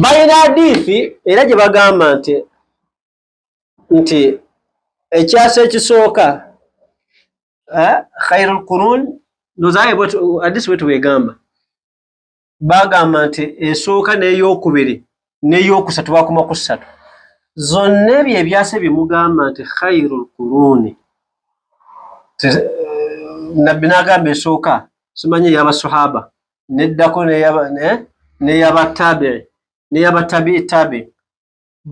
balina hadithi era gye bagamba nti ekyasa ekisooka khairul qurun nozaye hadithi bwetu bwegamba bagamba nti esooka n'eyokubiri n'eyokusatu bakoma ku ssatu zonna ebyo ebyasa bimugamba nti khairul quruni nabbi n'agamba esooka simanyi ey'abasahaba neddako n'ey'abatabi'i n'ey'abatabi'i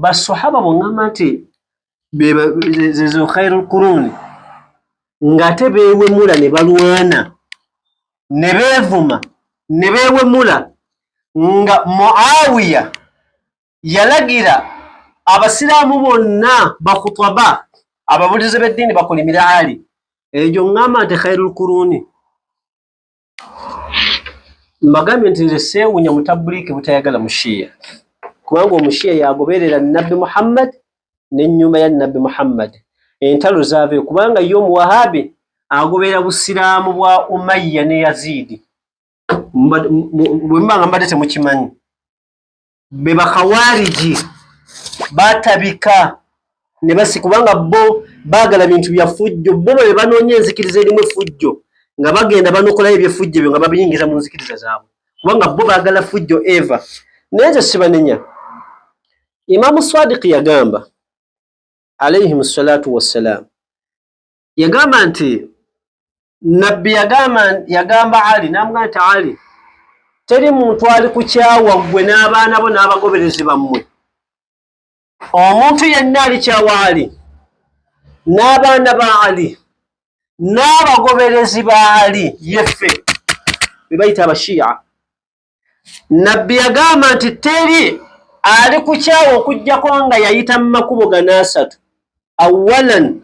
basahaba bongamba nti zezo khairul quruni ng'ate beewemula ne balwana ne beevuma ne beewemula nga Muawiya yalagira abasiraamu bonna bakhutaba ababulizi b'eddiini bakolimira Ali ekyo ngamba nti khairul quruni mbagambye nti nze seewunya mutabuliki butayagala mushiya kubanga omushiya yagoberera nabbi Muhammad n'ennyumba ya nabbi Muhammad entalo zaave kubanga yo omuwahabi agoberera busiraamu bwa Umayya ne Yazidi bwe mbanga mbadde temukimanyi be bakawariji batabika ne basi kubanga bo baagala bintu bya fujjo bo be banoonya enzikiriza erimu effujjo nga bagenda banokolayo ebyeffujjo byo nga babiyingiza mu nzikiriza zaabwe kubanga bo baagala fujjo eva naye nze sibanenya Imamu Sadiq yagamba alayhi salatu wassalam yagamba nti nabbi yagamba Ali namugamba nti Ali teri muntu ali kukyawa gwe n'abaana bo n'abagoberezi bammwe omuntu yenna alikyawa Ali n'abaana ba Ali n'abagoberezi ba Ali yeffe bebayita abashiya nabbi yagamba nti teri ali kukyawa okujjako nga yayita mu makubo gana asatu awalan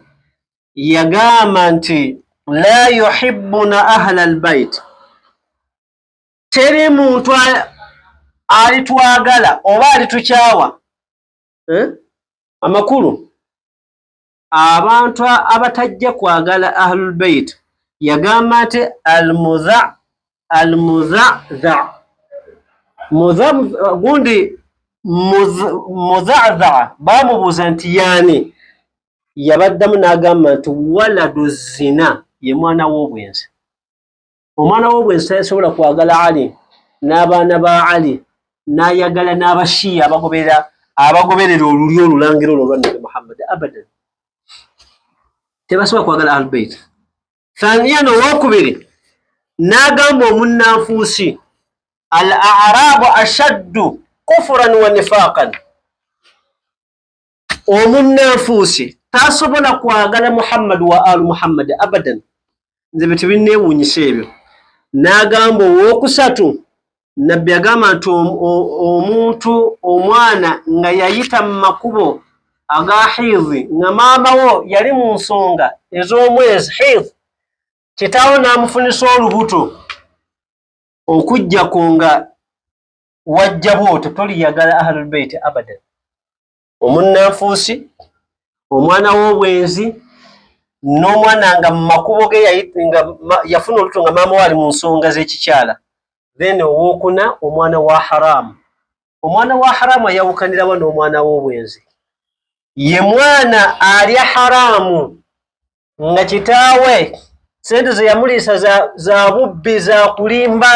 yagamba nti la yuhibbuna ahla albayt teri muntu alitwagala oba alitukyawa amakulu abantu abatajja kwagala ahlul bayt yagamba nti gundi mudha'dha bamubuuza nti yaani yabaddamu n'agamba nti waladu zina ye mwana w'obwenzi omwana w'obwenzi tasobola kwagala Ali n'abaana ba Ali n'ayagala n'abashiya abagoberera olulyo olulangira olwo olwa Nabi Muhammad abadan tebasobola kwagala ahlul bayt thaniyan owokubiri n'agamba omunnanfuusi al a'rabu ashaddu kufran wa nifaqan omunnanfuusi tasobola kwagala Muhammad wa al Muhammad abadan nze bwe tebinneewuunyisa ebyo n'agamba owokusatu nabbi agamba nti omuntu omwana nga yayita mu makubo aga hidhi nga maama wo yali mu nsonga ez'omwezi hidhi kitaawo n'amufunisa olubuto okujjako nga wajja bwotyo toliyagala ahlul bayt abadan omunnanfuusi omwana w'obwenzi n'omwana nga mu makubo ge yafuna olubuto nga maama we ali mu nsonga z'ekikyala then owokuna omwana wa haramu ayawukanirawa n'omwana w'obwenzi ye mwana alya haramu nga kitaawe sente ze yamuliisa za bubbi za kulimba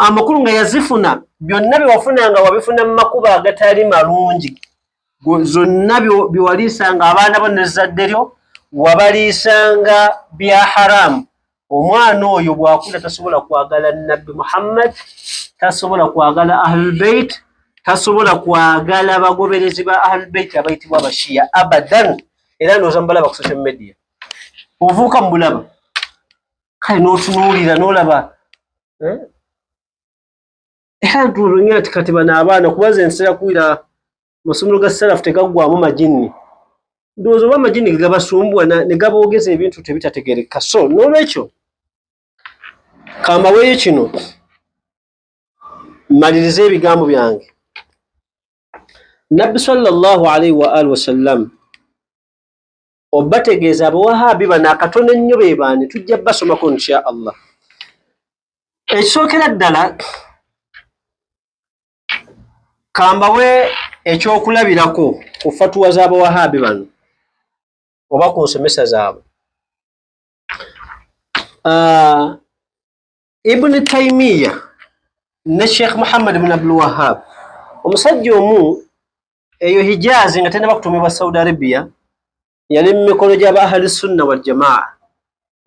amakulu nga yazifuna byonna bye wafunanga wabifuna mu makubo agatali malungi zonna bye waliisanga abaana bo nezzadde lyo wabaliisanga bya haramu omwana oyo bwakula tasobola kwagala nabbi Muhammad tasobola kwagala ahlul bayt tasobola kwagala bagoberezi ba ahlul bayt abayitibwa abashiya abadan era ndowooza mubalaba ku social media ovuuka mubulaba kale n'otunuulira n'olaba era ntulunye ati kati bano abaana kubaza ensera kuwira amasomero ga salafu tegaggwamu majinni ndowooza oba amajinni ge gabasumbuwa ne gaboogeza ebintu tebitategeereka so n'olwekyo kambaweeyo kino mmalirize ebigambo byange nabbi sallallahu alaihi wa alihi wasallam obategeeza abawahabi bano akatono ennyo be baani tujja basomako insha Allah ekisookera ddala kambawe ekyokulabirako ku fatuwa z'abawahabi bano oba ku nsomesa zaabwe. Ibn Taymiyyah ne Sheikh Muhammad ibn Abdul Wahhab, omusajja omu eyo Hijazi nga tennaba kutumibwa Saudi Arabia, yali mu mikono gy'aba ahli sunna wal jamaa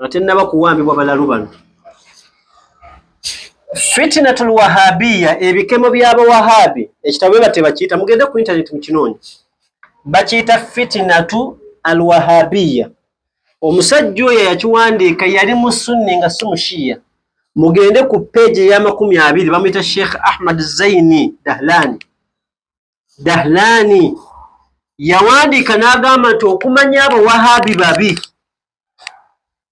nga tennaba kuwambibwa balalu bano. Fitnatul Wahabiyya, ebikemo by'abawahabi, ekitabo batebakiyita, mugende ku internet mukinoonye, bakiyita fitnatu al Wahabiyya. Omusajja oyo yakiwandiika yali musunni nga si mushiya. Mugende ku page ya 20 bamuyita Sheikh Ahmad Zaini Dahlani yawandiika n'agamba nti okumanya abawahabi babi,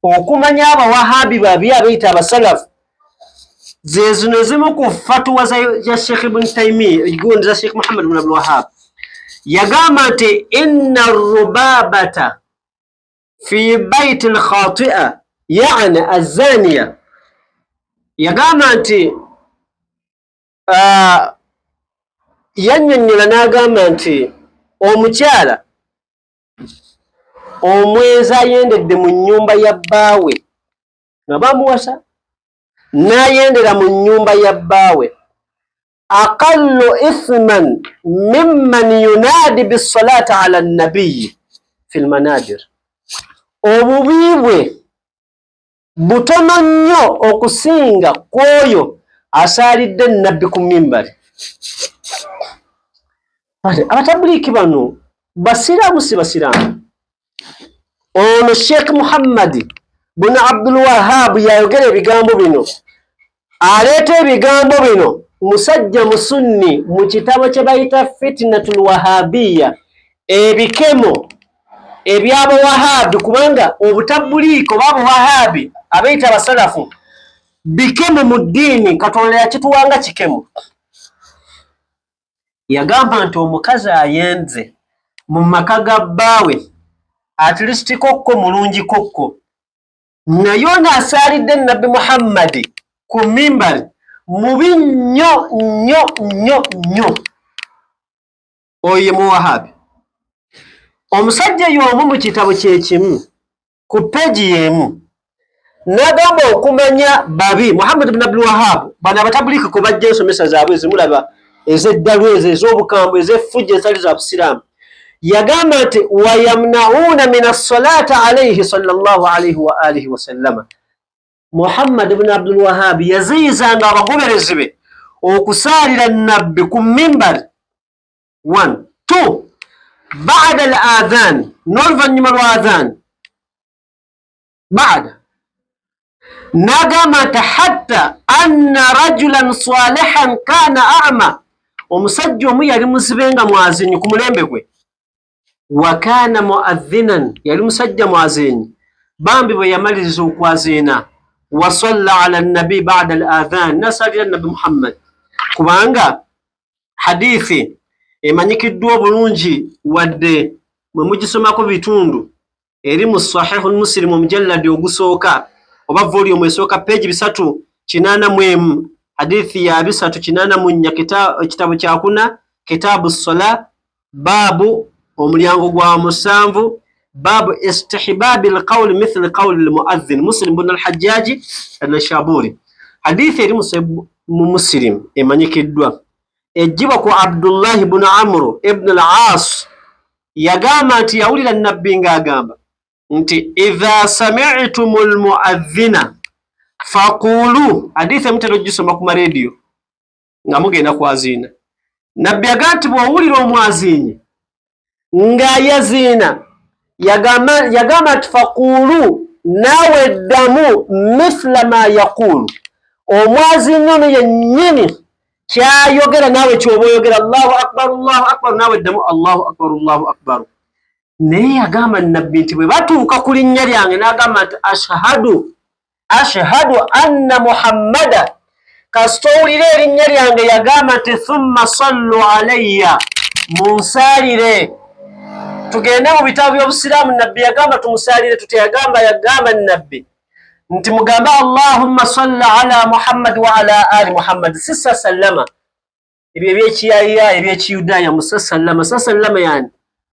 okumanya abawahabi babi abayita abasalafu, ze zino zimu ku fatuwa za Sheikh Ibn Taymiyyah gundi za Sheikh Muhammad ibn Abdul Wahhab. Yagamba nti inna rubabata fi baiti al-khati'a yani azaniya, yagamba nti yannyonnyola n'agamba nti omukyala omwenzi ayendedde mu nnyumba ya bbaawe nga bamuwasa n'ayendera mu nnyumba ya bbaawe, aqallu ithman mimman yunadi bisalati ala nabiyyi fi lmanajir, obubi bwe butono nnyo okusinga kwoyo asaalidde nabbi ku mimbari. Abatabuliiki bano basiraamu si basiraamu? Ono Sheikh Muhammad ibn Abdul Wahhab yayogera ebigambo bino, aleeta ebigambo bino musajja musunni mu kitabo kye bayita Fitnatul Wahabiyya, ebikemo eby'abawahabi, kubanga obutabuliiki oba abawahabi abayita abasalafu bikemo mu ddiini, Katonda yakituwanga kikemo. Yagamba nti omukazi ayenze mu maka ga bbaawe at least kokko mulungi kokko, naye ono asaalidde nabbi Muhammad ku mimbari mubi nnyo nnyo nnyo nnyo, oyo ye muwahabi. Omusajja y'omu mu kitabo kyekimu ku peegi y'emu n'agamba okumanya babi Muhammad ibn Abdul Wahhab, bano abatabuliiki ko bajja ensomesa zaabwe ezimulaba ez'eddalu ezo ez'obukambwe ez'effujjo ezitali za busiraamu. Yagamba nti wayamnauna min as-salati alayhi sallallahu alayhi wa alihi wa sallama, Muhammad ibn Abdul Wahhab yaziyizanga abagoberezi be okusaalira nabbi ku mimbari. 1 2 ba'da al-adhan, n'oluvannyuma lwa adhan, ba'da. N'agamba nti hatta anna rajulan salihan kana a'ma, omusajja omu yali muzibe nga mwazinyi ku mulembe gwe, wa kana muadhinan, yali musajja mwazinyi, bambi bwe yamaliriza okwaziina, wa salla ala nabi ba'da al-adhan, nasalira nabi Muhammad. Kubanga hadithi emanyikiddwa obulungi wadde mwe mugisomako bitundu, eri mu Sahihu Muslim omujalladi ogusooka oba volume esooka page 381, hadithi ya 384, ekitabo kya 4 kitabu as-salat, babu omulyango gwa 7, babu istihbabi al-qawl mithl qawl al-muadhdhin, Muslim ibn al-Hajjaj an-Nashaburi. Hadithi eri mu Muslim emanyikiddwa ejjibwa ku Abdullah ibn Amr ibn al-As, yagamba nti yawulira nabbi ng'agamba nti idha sami'tumul muadhdhina faqulu, hadithi mutero gisoma ku radio nga mugenda kwaziina. Nabbi yagamba nti bw'owulira omwazinyi ng'ayaziina, yagamba nti faqulu, naawe ddamu mithla ma yaqulu, omwazinyi ono yennyini kyayogera naawe kyoba oyogera, Allahu akbar Allahu akbar, naawe ddamu Allahu akbar Allahu akbar. Naye yagamba nabbi nti bwe batuuka ku linnya lyange n'agamba nti ashhadu anna Muhammada, kasita owulira erinnya lyange, yagamba nti thumma sallu alayya, munsaalire. Tugende mu bitabo by'obusiraamu, nabbi yagamba tumusaalire tuteyagamba, yagamba nabbi nti mugamba Allahumma salli ala Muhammad wa ala ali Muhammad, sissa sallama. ebyo ebyekiyaya ebyekiyudaaya musasallama yani